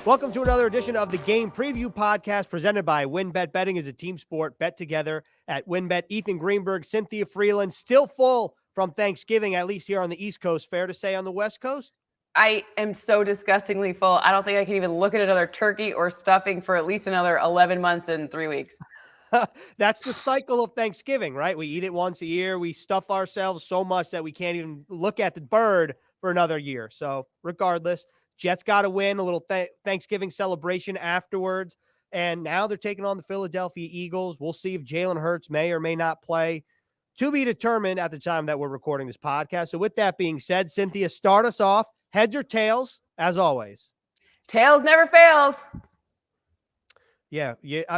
Welcome to another edition of the Game Preview Podcast presented by WynnBET. Betting is a team sport. Bet together at WynnBET. Ethan Greenberg, Cynthia Frelund, still full from Thanksgiving, at least here on the East Coast. Fair to say on the West Coast? I am so disgustingly full. I don't think I can even look at another turkey or stuffing for at least another 11 months and 3 weeks. That's the cycle of Thanksgiving, right? We eat it once a year. We stuff ourselves so much that we can't even look at the bird for another year. So regardless, Jets got to win, a little Thanksgiving celebration afterwards. And now they're taking on the Philadelphia Eagles. We'll see if Jalen Hurts may or may not play. To be determined at the time that we're recording this podcast. So with that being said, Cynthia, start us off. Heads or tails, as always? Tails never fails. Yeah.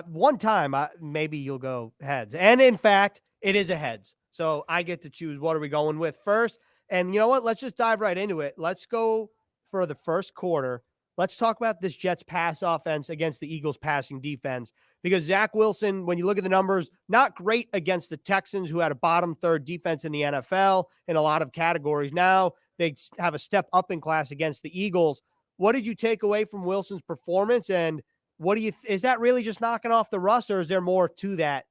One time, maybe you'll go heads. And in fact, it is a heads. So I get to choose what are we going with first. And you know what? Let's just dive right into it. Let's go for the first quarter. Let's talk about this Jets pass offense against the Eagles passing defense, because Zach Wilson, when you look at the numbers, not great against the Texans, who had a bottom third defense in the NFL in a lot of categories. Now they have a step up in class against the Eagles. What did you take away from Wilson's performance? And what do you, is that really just knocking off the rust, or is there more to that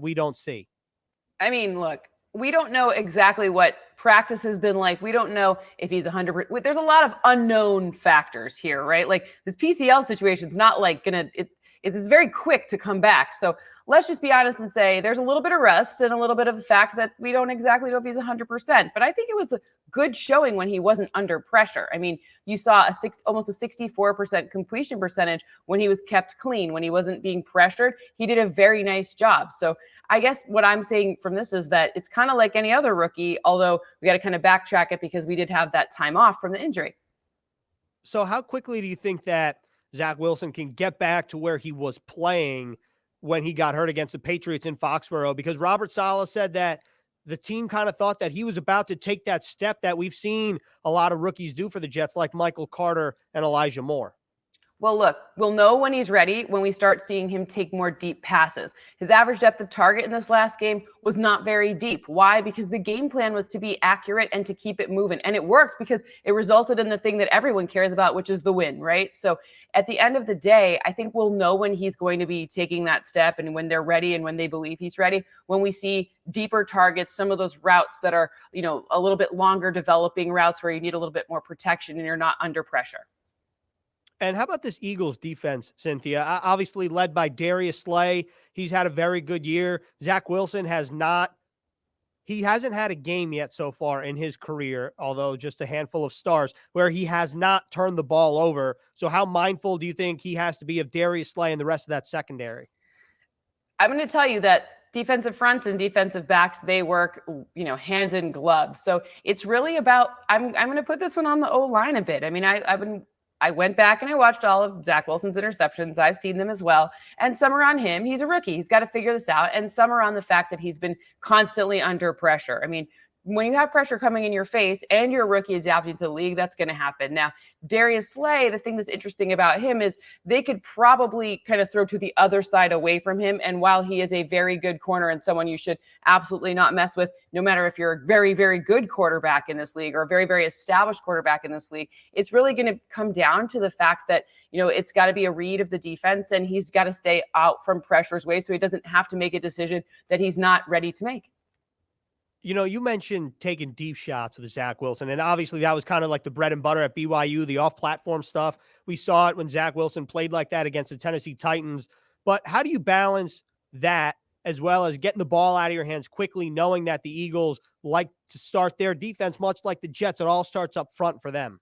we don't see? I mean, look, we don't know exactly what practice has been like. We don't know if he's 100%. There's a lot of unknown factors here, right? Like this PCL situation is not like it's very quick to come back. So let's just be honest and say there's a little bit of rust and a little bit of the fact that we don't exactly know if he's 100%. But I think it was a good showing when he wasn't under pressure. I mean, you saw almost a 64% completion percentage when he was kept clean, when he wasn't being pressured. He did a very nice job. So I guess what I'm saying from this is that it's kind of like any other rookie, although we got to kind of backtrack it because we did have that time off from the injury. So how quickly do you think that Zach Wilson can get back to where he was playing when he got hurt against the Patriots in Foxborough? Because Robert Saleh said that the team kind of thought that he was about to take that step that we've seen a lot of rookies do for the Jets, like Michael Carter and Elijah Moore. Well, look, we'll know when he's ready when we start seeing him take more deep passes. His average depth of target in this last game was not very deep. Why? Because the game plan was to be accurate and to keep it moving. And it worked because it resulted in the thing that everyone cares about, which is the win, right? So at the end of the day, I think we'll know when he's going to be taking that step and when they're ready and when they believe he's ready, when we see deeper targets, some of those routes that are, a little bit longer developing routes where you need a little bit more protection and you're not under pressure. And how about this Eagles defense, Cynthia? Obviously led by Darius Slay. He's had a very good year. Zach Wilson hasn't had a game yet so far in his career, although just a handful of stars, where he has not turned the ball over. So how mindful do you think he has to be of Darius Slay and the rest of that secondary? I'm going to tell you that defensive fronts and defensive backs, they work, hands in gloves. So it's really about, I'm going to put this one on the O-line a bit. I mean, I went back and I watched all of Zach Wilson's interceptions. I've seen them as well. And some are on him. He's a rookie. He's got to figure this out. And some are on the fact that he's been constantly under pressure. I mean, when you have pressure coming in your face and you're a rookie adapting to the league, that's going to happen. Now, Darius Slay, the thing that's interesting about him is they could probably kind of throw to the other side away from him. And while he is a very good corner and someone you should absolutely not mess with, no matter if you're a very, very good quarterback in this league or a very, very established quarterback in this league, it's really going to come down to the fact that, it's got to be a read of the defense and he's got to stay out from pressure's way so he doesn't have to make a decision that he's not ready to make. You mentioned taking deep shots with Zach Wilson, and obviously that was kind of like the bread and butter at BYU, the off-platform stuff. We saw it when Zach Wilson played like that against the Tennessee Titans. But how do you balance that as well as getting the ball out of your hands quickly, knowing that the Eagles like to start their defense much like the Jets? It all starts up front for them.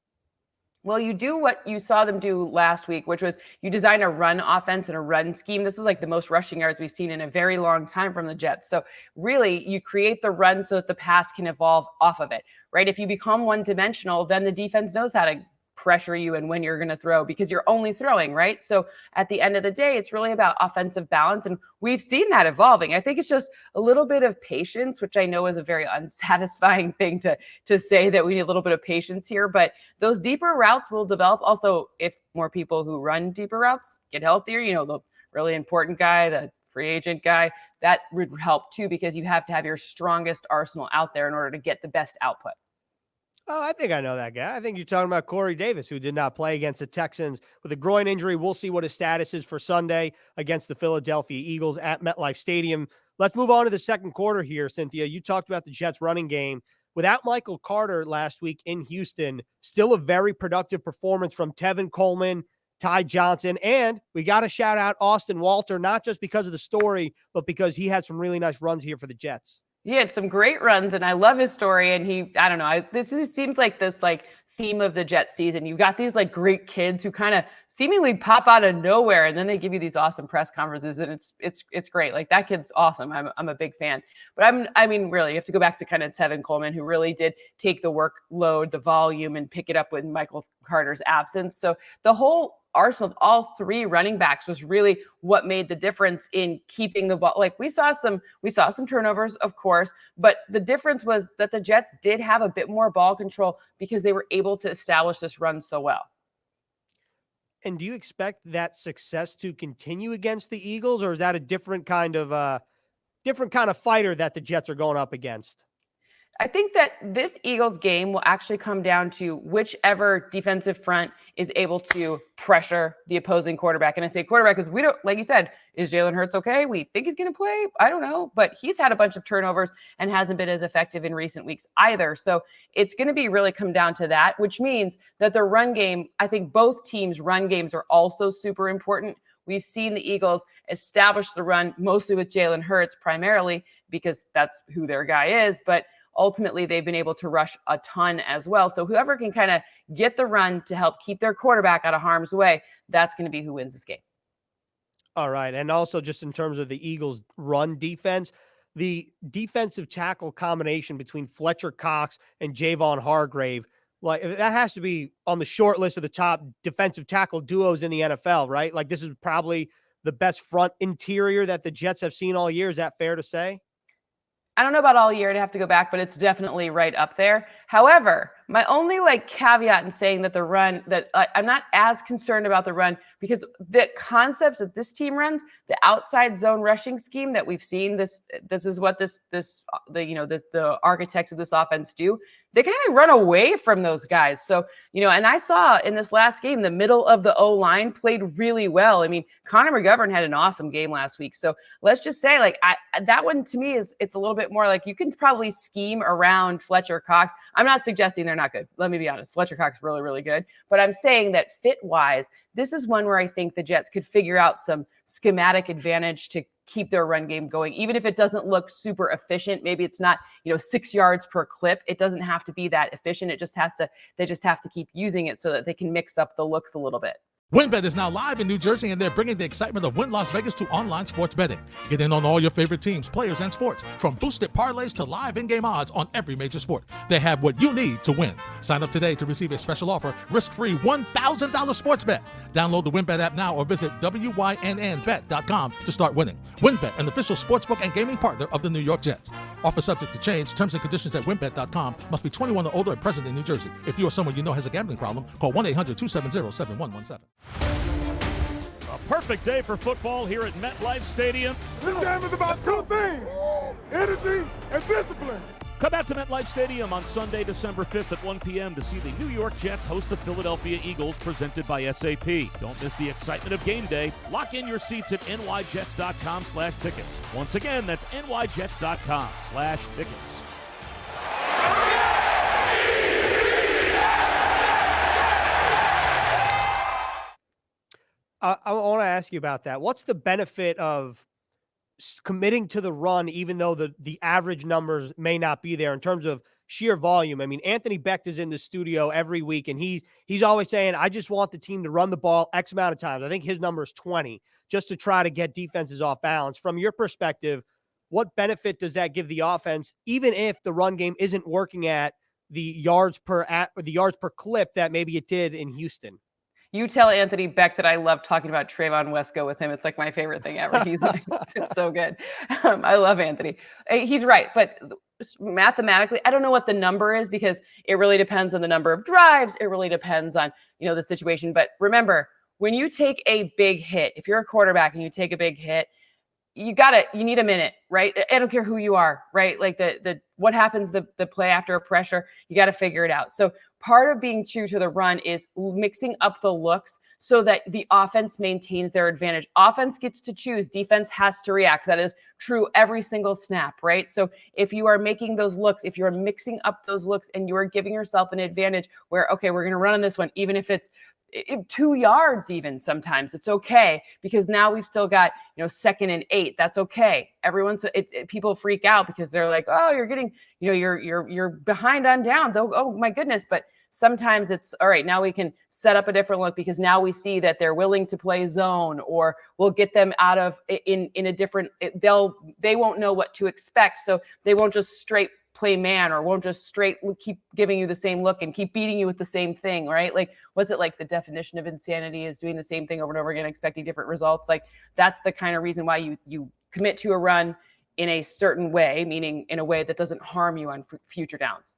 Well, you do what you saw them do last week, which was you design a run offense and a run scheme. This is like the most rushing yards we've seen in a very long time from the Jets. So really, you create the run so that the pass can evolve off of it, right? If you become one-dimensional, then the defense knows how to pressure you and when you're going to throw because you're only throwing, right? So at the end of the day, it's really about offensive balance. And we've seen that evolving. I think it's just a little bit of patience, which I know is a very unsatisfying thing to say that we need a little bit of patience here, but those deeper routes will develop. Also, if more people who run deeper routes get healthier, the really important guy, the free agent guy, that would help too, because you have to have your strongest arsenal out there in order to get the best output. Oh, I think I know that guy. I think you're talking about Corey Davis, who did not play against the Texans with a groin injury. We'll see what his status is for Sunday against the Philadelphia Eagles at MetLife Stadium. Let's move on to the second quarter here, Cynthia. You talked about the Jets running game. Without Michael Carter last week in Houston, still a very productive performance from Tevin Coleman, Ty Johnson, and we got to shout out Austin Walter, not just because of the story, but because he had some really nice runs here for the Jets. He had some great runs, and I love his story. And I don't know, seems like this like theme of the Jets season. You've got these like great kids who kind of seemingly pop out of nowhere, and then they give you these awesome press conferences, and it's great. Like that kid's awesome. I'm a big fan. But really, you have to go back to kind of Tevin Coleman, who really did take the workload, the volume, and pick it up with Michael Carter's absence. So the whole arsenal of all three running backs was really what made the difference in keeping the ball. Like we saw some turnovers, of course, but the difference was that the Jets did have a bit more ball control because they were able to establish this run so well. And do you expect that success to continue against the Eagles, or is that a different kind of fighter that the Jets are going up against? I think that this Eagles game will actually come down to whichever defensive front is able to pressure the opposing quarterback. And I say quarterback because we don't, like you said, is Jalen Hurts okay? We think he's going to play. I don't know, but he's had a bunch of turnovers and hasn't been as effective in recent weeks either. So it's going to be really come down to that, which means that the run game, I think both teams' run games are also super important. We've seen the Eagles establish the run mostly with Jalen Hurts primarily because that's who their guy is, but ultimately they've been able to rush a ton as well. So whoever can kind of get the run to help keep their quarterback out of harm's way, that's going to be who wins this game. All right. And also just in terms of the Eagles run defense, the defensive tackle combination between Fletcher Cox and Javon Hargrave, like that has to be on the short list of the top defensive tackle duos in the NFL, right? Like this is probably the best front interior that the Jets have seen all year. Is that fair to say? I don't know about all year to have to go back, but it's definitely right up there. However, my only caveat in saying that the run that I'm not as concerned about the run because the concepts that this team runs, the outside zone rushing scheme that we've seen, this is what the architects of this offense do. They kind of run away from those guys. So, and I saw in this last game, the middle of the O-line played really well. I mean, Connor McGovern had an awesome game last week. So let's just say that one to me it's a little bit more like you can probably scheme around Fletcher Cox. I'm not suggesting they're not good. Let me be honest. Fletcher Cox is really, really good. But I'm saying that fit-wise, this is one where I think the Jets could figure out some schematic advantage to keep their run game going, even if it doesn't look super efficient. Maybe it's not, 6 yards per clip. It doesn't have to be that efficient. They just have to keep using it so that they can mix up the looks a little bit. WynnBET is now live in New Jersey, and they're bringing the excitement of Wynn Las Vegas to online sports betting. Get in on all your favorite teams, players, and sports, from boosted parlays to live in-game odds on every major sport. They have what you need to win. Sign up today to receive a special offer, risk-free $1,000 sports bet. Download the WynnBET app now or visit wynnbet.com to start winning. WynnBET, an official sportsbook and gaming partner of the New York Jets. Offer subject to change. Terms and conditions at wynnbet.com. Must be 21 or older and present in New Jersey. If you or someone you know has a gambling problem, call 1-800-270-7117. A perfect day for football here at MetLife Stadium. This game is about two things: energy and discipline. Come out to MetLife Stadium on Sunday, December 5th at 1 p.m. to see the New York Jets host the Philadelphia Eagles, presented by SAP. Don't miss the excitement of game day. Lock in your seats at nyjets.com/tickets. Once again, that's nyjets.com/tickets. I want to ask you about that. What's the benefit of committing to the run, even though the average numbers may not be there in terms of sheer volume? I mean, Anthony Becht is in the studio every week, and he's always saying, I just want the team to run the ball X amount of times. I think his number is 20, just to try to get defenses off balance. From your perspective, what benefit does that give the offense, even if the run game isn't working at the yards per clip that maybe it did in Houston? You tell Anthony Becht that I love talking about Trayvon Wesco with him. It's like my favorite thing ever. It's so good. I love Anthony. He's right. But mathematically, I don't know what the number is because it really depends on the number of drives. It really depends on, the situation. But remember, when you take a big hit, if you're a quarterback and you take a big hit, you need a minute, right? I don't care who you are, right? Like the what happens the play after a pressure? You got to figure it out. So part of being true to the run is mixing up the looks so that the offense maintains their advantage. Offense gets to choose. Defense has to react. That is true every single snap, right? So if you are making those looks, if you're mixing up those looks and you are giving yourself an advantage where, okay, we're going to run on this one, even if it's 2 yards, even sometimes it's okay, because now we've still got, 2nd and 8. That's okay. People freak out because they're like, oh, you're getting, you're behind on downs. Oh my goodness. But sometimes it's all right. Now we can set up a different look because now we see that they're willing to play zone, or we'll get them out of in a different, they won't know what to expect. So they won't just straight play man, or won't just straight keep giving you the same look and keep beating you with the same thing, right? Like, was it like the definition of insanity is doing the same thing over and over again, expecting different results? Like, that's the kind of reason why you commit to a run in a certain way, meaning in a way that doesn't harm you on future downs.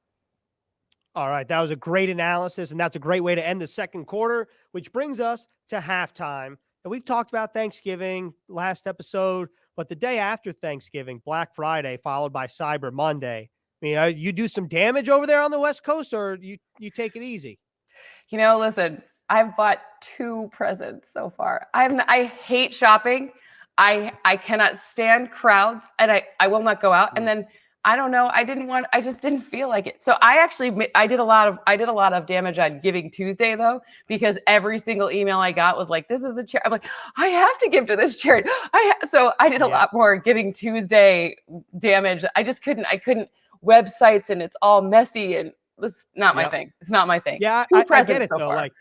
All right, that was a great analysis, and that's a great way to end the second quarter, which brings us to halftime. And we've talked about Thanksgiving last episode, but the day after Thanksgiving, Black Friday, followed by Cyber Monday. I mean, you do some damage over there on the West Coast, or you take it easy? Listen, I've bought 2 presents so far. I hate shopping. I cannot stand crowds, and I will not go out. And then I don't know. I just didn't feel like it. So I did a lot of damage on Giving Tuesday though, because every single email I got was like, this is the charity. I'm like, I have to give to this charity. So I did a lot more Giving Tuesday damage. I couldn't websites, and it's all messy, and it's not my thing. It's not my thing. Yeah. I get it so though. Far. Like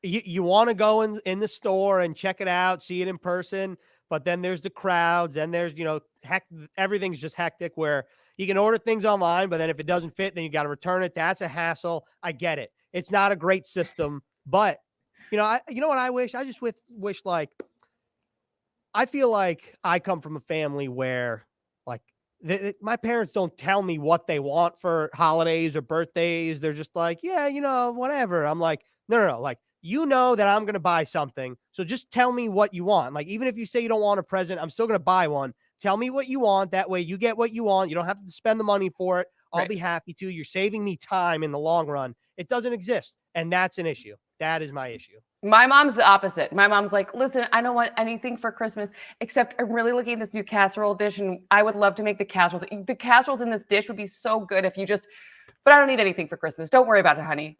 you want to go in the store and check it out, see it in person, but then there's the crowds, and there's, everything's just hectic where you can order things online, but then if it doesn't fit, then you got to return it. That's a hassle. I get it. It's not a great system, but you know what I wish? I just wish like, I feel like I come from a family where like my parents don't tell me what they want for holidays or birthdays. They're just like, yeah, whatever. I'm like, no. Like, that I'm going to buy something. So just tell me what you want. Like, even if you say you don't want a present, I'm still going to buy one. Tell me what you want. That way you get what you want. You don't have to spend the money for it. I'll be happy to. You're saving me time in the long run. It doesn't exist. And that's an issue. That is my issue. My mom's the opposite. My mom's like, listen, I don't want anything for Christmas, except I'm really looking at this new casserole dish, and I would love to make the casseroles. The casseroles in this dish would be so good if you but I don't need anything for Christmas. Don't worry about it, honey.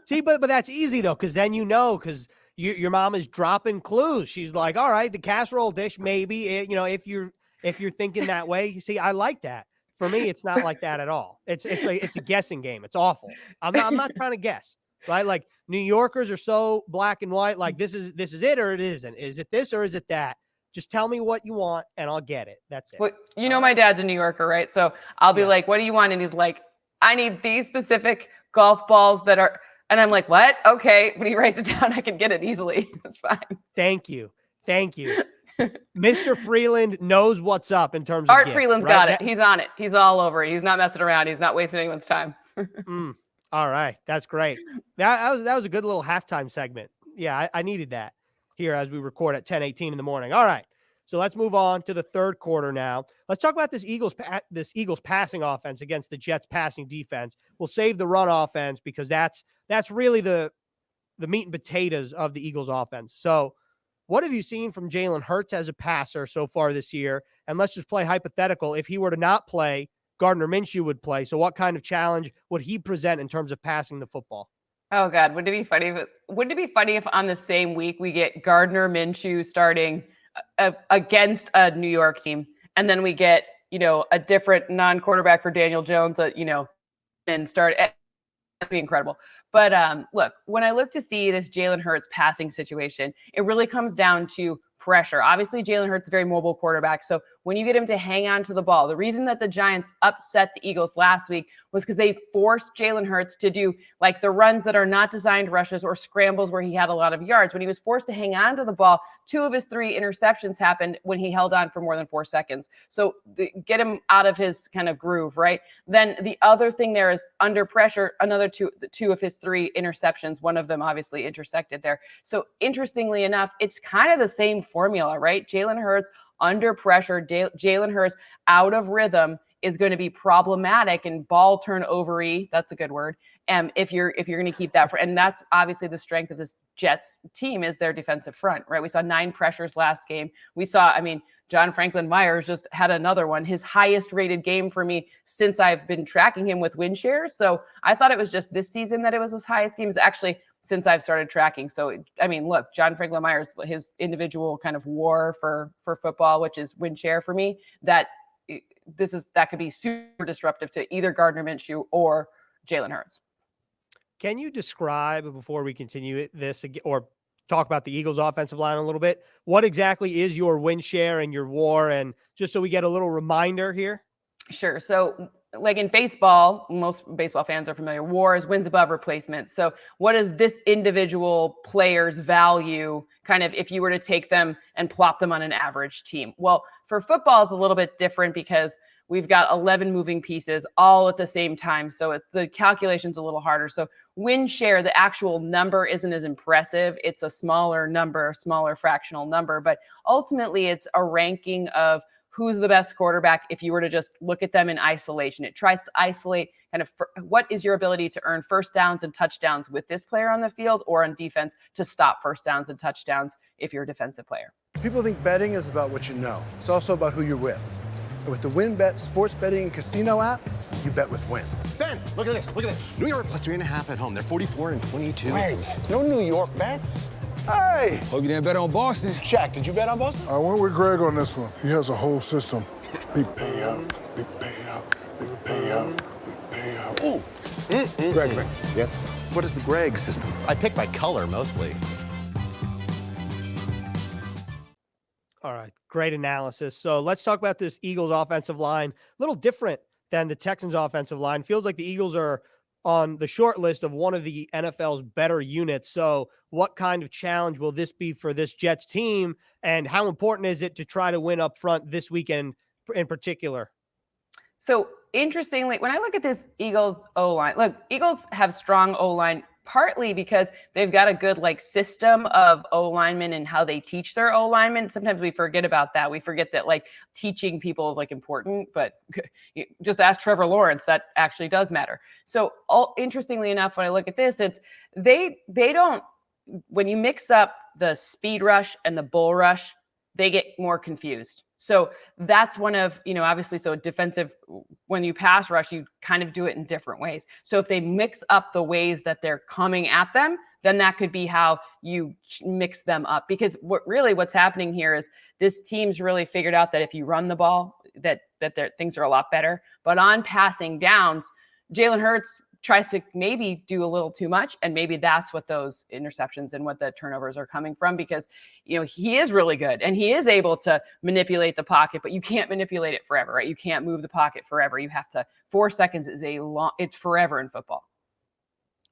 See, but that's easy though, because then because your mom is dropping clues. She's like, all right, the casserole dish, maybe, if you're thinking that way. You see, I like that. For me, it's not like that at all. It's a guessing game. It's awful. I'm not trying to guess, right? Like, New Yorkers are so black and white. Like, this is it or it isn't. Is it this or is it that? Just tell me what you want and I'll get it. That's it. Well, my dad's a New Yorker, right? So I'll be like, what do you want? And he's like, I need these specific golf balls that are, and I'm like, what? Okay. When he writes it down, I can get it easily. It's fine. Thank you. Mr. Frelund knows what's up in terms of Art gift, Freeland's right? got it. He's on it. He's all over it. He's not messing around. He's not wasting anyone's time. All right. That's great. That was a good little halftime segment. Yeah, I needed that here as we record at 10:18 in the morning. All right. So let's move on to the third quarter now. Let's talk about this Eagles passing offense against the Jets passing defense. We'll save the run offense because that's really the meat and potatoes of the Eagles offense. So what have you seen from Jalen Hurts as a passer so far this year? And let's just play hypothetical. If he were to not play, Gardner Minshew would play. So what kind of challenge would he present in terms of passing the football? Oh God, wouldn't it be funny if on the same week we get Gardner Minshew starting against a New York team, and then we get, a different non-quarterback for Daniel Jones, and start. That'd be incredible. But look, when I look to see this Jalen Hurts passing situation, it really comes down to pressure. Obviously, Jalen Hurts is a very mobile quarterback. So when you get him to hang on to the ball, the reason that the Giants upset the Eagles last week was because they forced Jalen Hurts to do like the runs that are not designed rushes or scrambles where he had a lot of yards. When he was forced to hang on to the ball, 2 of his 3 interceptions happened when he held on for more than 4 seconds. So get him out of his kind of groove, right? Then the other thing there is under pressure, another 2 of his 3 interceptions, one of them obviously intersected there. So interestingly enough, it's kind of the same formula, right? Jalen Hurts under pressure, Jalen Hurts out of rhythm is going to be problematic and ball turnover-y. That's a good word. If you're going to keep that, and that's obviously the strength of this Jets team is their defensive front, right? We saw 9 pressures last game. We saw, John Franklin Myers just had another one, his highest rated game for me since I've been tracking him with win shares. So I thought it was just this season that it was his highest game. It's actually since I've started tracking. So, look, John Franklin Myers, his individual kind of war for football, which is win share for me, that could be super disruptive to either Gardner Minshew or Jalen Hurts. Can you describe, before we continue this or talk about the Eagles offensive line a little bit, what exactly is your win share and your war? And just so we get a little reminder here. Sure. So like in baseball, most baseball fans are familiar, WAR is wins above replacement. So what is this individual player's value kind of if you were to take them and plop them on an average team? Well, for football, it's a little bit different because we've got 11 moving pieces all at the same time. So the calculation's a little harder. So win share, the actual number isn't as impressive. It's a smaller number, smaller fractional number, but ultimately it's a ranking of who's the best quarterback if you were to just look at them in isolation. It tries to isolate kind of what is your ability to earn first downs and touchdowns with this player on the field or on defense to stop first downs and touchdowns if you're a defensive player. People think betting is about what you know. It's also about who you're with. And with the WynnBET sports betting and casino app, you bet with Wynn. Ben, look at this, look at this. New York plus 3.5 at home. They're 44 and 22. Greg, no New York bets. Hey! Hope you didn't bet on Boston. Shaq, did you bet on Boston? I went with Greg on this one. He has a whole system. Big payout, big payout, big payout, big payout. Ooh. Greg. Yes? What is the Greg system? I pick by color mostly. All right. Great analysis. So let's talk about this Eagles offensive line. A little different than the Texans offensive line. Feels like the Eagles are on the short list of one of the NFL's better units. So what kind of challenge will this be for this Jets team? And how important is it to try to win up front this weekend in particular? So interestingly, when I look at this Eagles O-line, look, Eagles have strong O-line partly because they've got a good system of O-linemen and how they teach their O-linemen. Sometimes we forget about that. We forget that teaching people is important, but just ask Trevor Lawrence, that actually does matter. So interestingly enough, when I look at this, it's they don't, when you mix up the speed rush and the bull rush, they get more confused. So that's one of, obviously, so defensive, when you pass rush, you kind of do it in different ways. So if they mix up the ways that they're coming at them, then that could be how you mix them up. Because what's happening here is this team's really figured out that if you run the ball, that things are a lot better. But on passing downs, Jalen Hurts tries to maybe do a little too much. And maybe that's what those interceptions and what the turnovers are coming from, because, he is really good and he is able to manipulate the pocket, but you can't manipulate it forever, right? You can't move the pocket forever. You have to, 4 seconds is it's forever in football.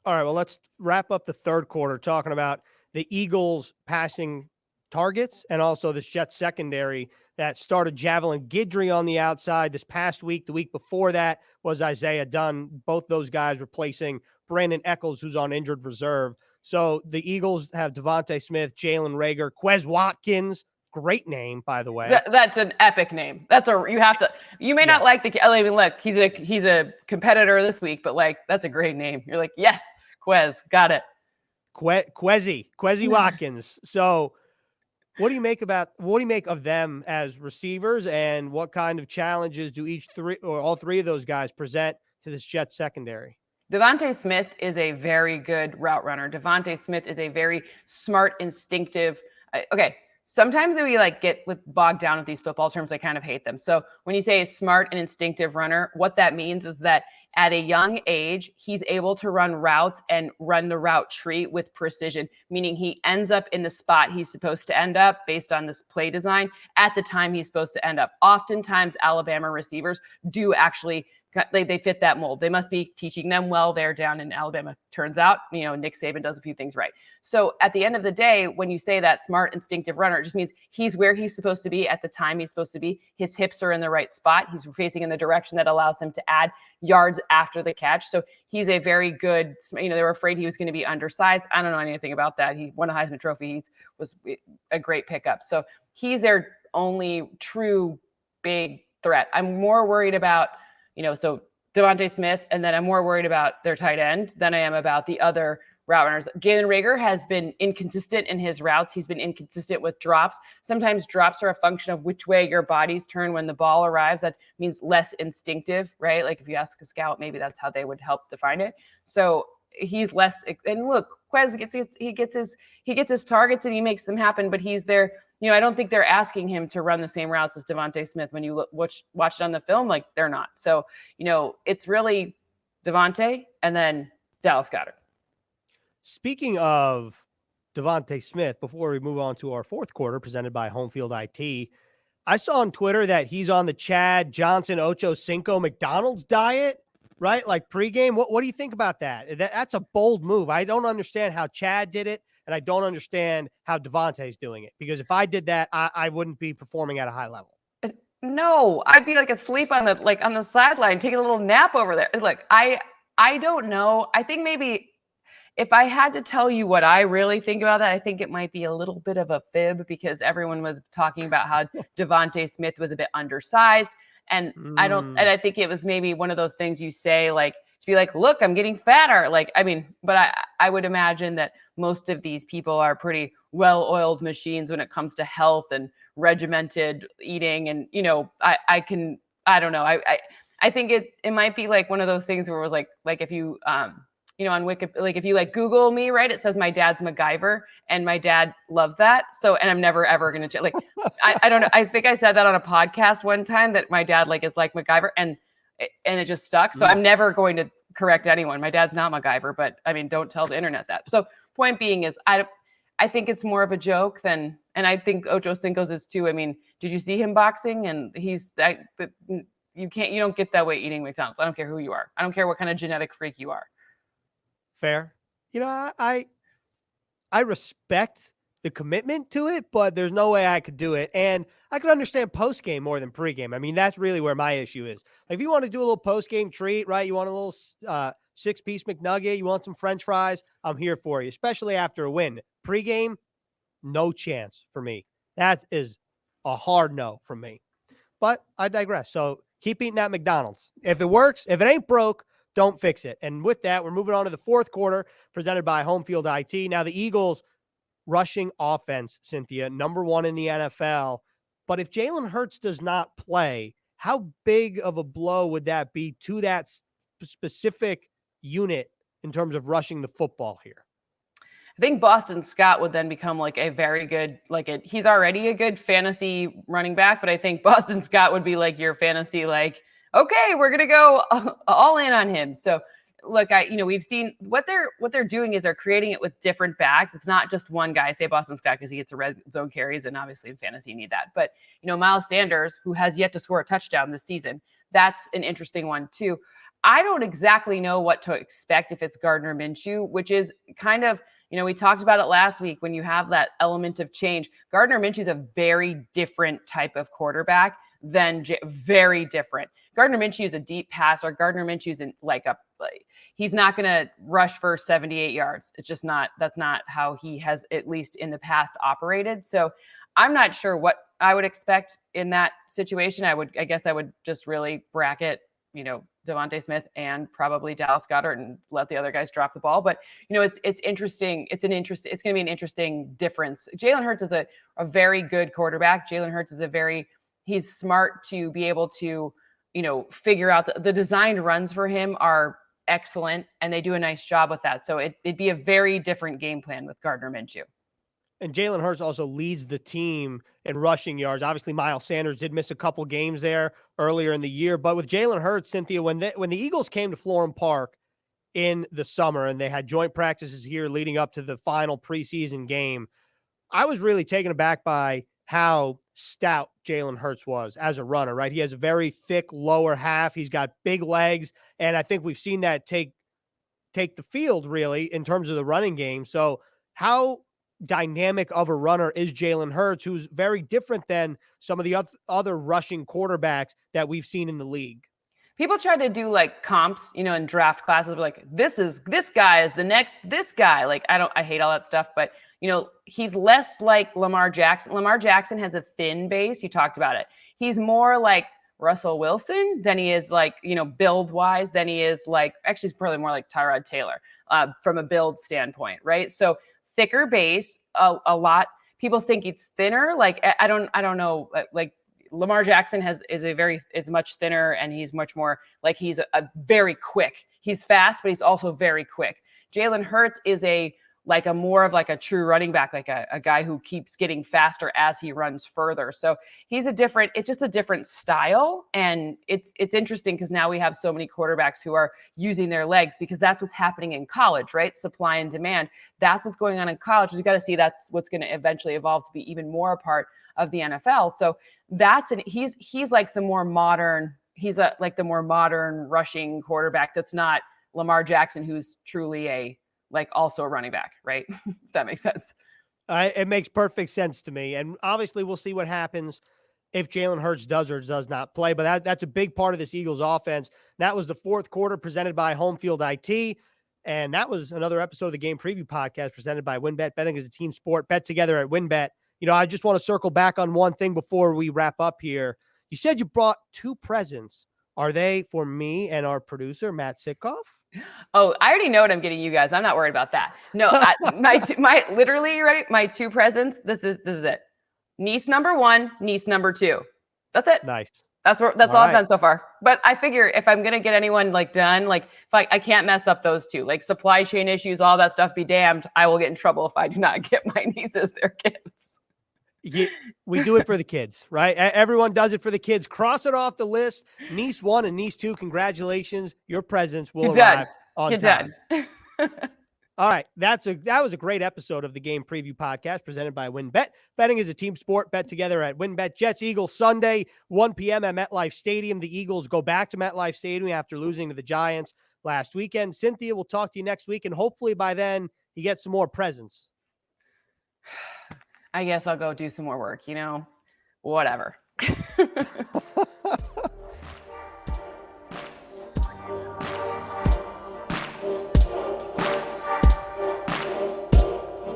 All right. Well, let's wrap up the third quarter talking about the Eagles passing targets and also this Jets secondary that started Javelin Guidry on the outside this past week. The week before that was Isaiah Dunn. Both those guys replacing Brandon Echols, who's on injured reserve. So the Eagles have Devontae Smith, Jalen Reagor, Quez Watkins. Great name, by the way. That's an epic name. You may not like look, he's a competitor this week, but that's a great name. You're like, yes, Quez, got it. Quezzy Watkins. So what do you make of them as receivers, and what kind of challenges do all three of those guys present to this Jets secondary? Devontae Smith is a very good route runner. Devontae Smith is a very smart, instinctive. Okay. Sometimes we get bogged down with these football terms. I kind of hate them. So when you say a smart and instinctive runner, what that means is that at a young age, he's able to run routes and run the route tree with precision, meaning he ends up in the spot he's supposed to end up based on this play design at the time he's supposed to end up. Oftentimes, Alabama receivers do actually they fit that mold. They must be teaching them well there down in Alabama. Turns out, Nick Saban does a few things right. So at the end of the day, when you say that smart, instinctive runner, it just means he's where he's supposed to be at the time he's supposed to be. His hips are in the right spot. He's facing in the direction that allows him to add yards after the catch. So he's a very good, they were afraid he was going to be undersized. I don't know anything about that. He won a Heisman Trophy. He was a great pickup. So he's their only true big threat. I'm more worried about, so Devontae Smith, and then I'm more worried about their tight end than I am about the other route runners. Jalen Reagor has been inconsistent in his routes. He's been inconsistent with drops. Sometimes drops are a function of which way your bodies turn when the ball arrives. That means less instinctive, right? Like if you ask a scout, maybe that's how they would help define it. So he's less. And look, Quez gets his targets and he makes them happen. But he's there. I don't think they're asking him to run the same routes as Devontae Smith. When you watch it on the film, like they're not. So it's really Devontae and then Dallas Goedert. Speaking of Devontae Smith, before we move on to our fourth quarter presented by Home Field IT, I saw on Twitter that he's on the Chad Johnson Ocho Cinco McDonald's diet, right? Like pregame. What do you think about that? That's a bold move. I don't understand how Chad did it, and I don't understand how Devontae's doing it. Because if I did that, I wouldn't be performing at a high level. No, I'd be like asleep on the sideline, taking a little nap over there. Look, I don't know. I think maybe if I had to tell you what I really think about that, I think it might be a little bit of a fib because everyone was talking about how Devontae Smith was a bit undersized. And I think it was maybe one of those things you say, like, to be like, look, I'm getting fatter. Like, but I would imagine that most of these people are pretty well-oiled machines when it comes to health and regimented eating. And, I don't know. I think it might be like one of those things where it was like if you, on Wikipedia, like if you like Google me, right, it says my dad's MacGyver and my dad loves that. So, and I'm never, ever going to I don't know. I think I said that on a podcast one time that my dad is like MacGyver and it just stuck. So I'm never going to correct anyone. My dad's not MacGyver, but don't tell the internet that. So point being is I think it's more of a joke and I think Ocho Cinco's is too. Did you see him boxing? And you don't get that way eating McDonald's. I don't care who you are. I don't care what kind of genetic freak you are. Fair. I respect the commitment to it, but there's no way I could do it. And I could understand post-game more than pre-game. That's really where my issue is. Like if you want to do a little post-game treat, right? You want a little 6-piece McNugget, you want some French fries, I'm here for you, especially after a win. Pre-game, no chance for me. That is a hard no from me. But I digress. So keep eating that McDonald's. If it works, if it ain't broke, don't fix it. And with that, we're moving on to the fourth quarter presented by Home Field IT. Now, the Eagles rushing offense, Cynthia, number 1 in the NFL. But if Jalen Hurts does not play, how big of a blow would that be to that specific unit in terms of rushing the football here? I think Boston Scott would then become like a very good, he's already a good fantasy running back, but I think Boston Scott would be like your fantasy, okay, we're going to go all in on him. So look, we've seen what they're doing is they're creating it with different backs. It's not just one guy, say Boston Scott, because he gets a red zone carries. And obviously in fantasy you need that. But, Miles Sanders, who has yet to score a touchdown this season, that's an interesting one too. I don't exactly know what to expect if it's Gardner Minshew, which is kind of, we talked about it last week when you have that element of change. Gardner Minshew is a very different type of quarterback than very different. Gardner Minshew is a deep passer. Gardner Minshew is he's not going to rush for 78 yards. It's just not, that's not how he has, at least in the past, operated. So I'm not sure what I would expect in that situation. I guess I would just really bracket, Devontae Smith and probably Dallas Goedert and let the other guys drop the ball. But, it's interesting. It's going to be an interesting difference. Jalen Hurts is a very good quarterback. Jalen Hurts is he's smart to be able to, figure out the designed runs for him are excellent and they do a nice job with that. So it'd be a very different game plan with Gardner Minshew. And Jalen Hurts also leads the team in rushing yards. Obviously, Miles Sanders did miss a couple games there earlier in the year. But with Jalen Hurts, Cynthia, when the Eagles came to Florham Park in the summer and they had joint practices here leading up to the final preseason game, I was really taken aback by how stout Jalen Hurts was as a runner, right? He has a very thick lower half. He's got big legs. And I think we've seen that take the field really in terms of the running game. So how dynamic of a runner is Jalen Hurts, who's very different than some of the other rushing quarterbacks that we've seen in the league? People try to do comps, in draft classes, this guy is the next, this guy, I hate all that stuff, but he's less like Lamar Jackson. Lamar Jackson has a thin base. You talked about it. He's more like Russell Wilson than he is like, build wise than he is like, actually he's probably more like Tyrod Taylor from a build standpoint, right? So thicker base, a lot. People think it's thinner. Like, I don't know. Like Lamar Jackson is much thinner, and he's much more like he's a very quick. He's fast, but he's also very quick. Jalen Hurts is more of like a true running back, like a guy who keeps getting faster as he runs further. So it's just a different style. And it's interesting because now we have so many quarterbacks who are using their legs, because that's what's happening in college, right? Supply and demand. That's what's going on in college. You got to see that's what's going to eventually evolve to be even more a part of the NFL. So he's like the more modern, like the more modern rushing quarterback. That's not Lamar Jackson, who's truly also a running back, right? If that makes sense. It makes perfect sense to me. And obviously we'll see what happens if Jalen Hurts does or does not play, but that's a big part of this Eagles offense. That was the fourth quarter presented by Home Field IT. And that was another episode of the Game Preview Podcast presented by WynnBET. Betting is a team sport. Bet together at WynnBET. I just want to circle back on one thing before we wrap up here. You said you brought 2 presents. Are they for me and our producer, Matt Sitkoff? Oh, I already know what I'm getting you guys. I'm not worried about that. No, literally, you ready? My 2 presents. This is it. Niece number 1, niece number 2. That's it. Nice. That's all I've done so far. But I figure if I'm gonna get anyone done, if I can't mess up those 2, supply chain issues, all that stuff, be damned, I will get in trouble if I do not get my nieces their gifts. We do it for the kids, right? Everyone does it for the kids. Cross it off the list. Niece 1 and niece 2, congratulations. Your presents will arrive on time. All right. That was a great episode of the Game Preview Podcast presented by WynnBET. Betting is a team sport. Bet together at WynnBET. Jets Eagles Sunday, 1 p.m. at MetLife Stadium. The Eagles go back to MetLife Stadium after losing to the Giants last weekend. Cynthia, will talk to you next week, and hopefully by then you get some more presents. I guess I'll go do some more work, whatever.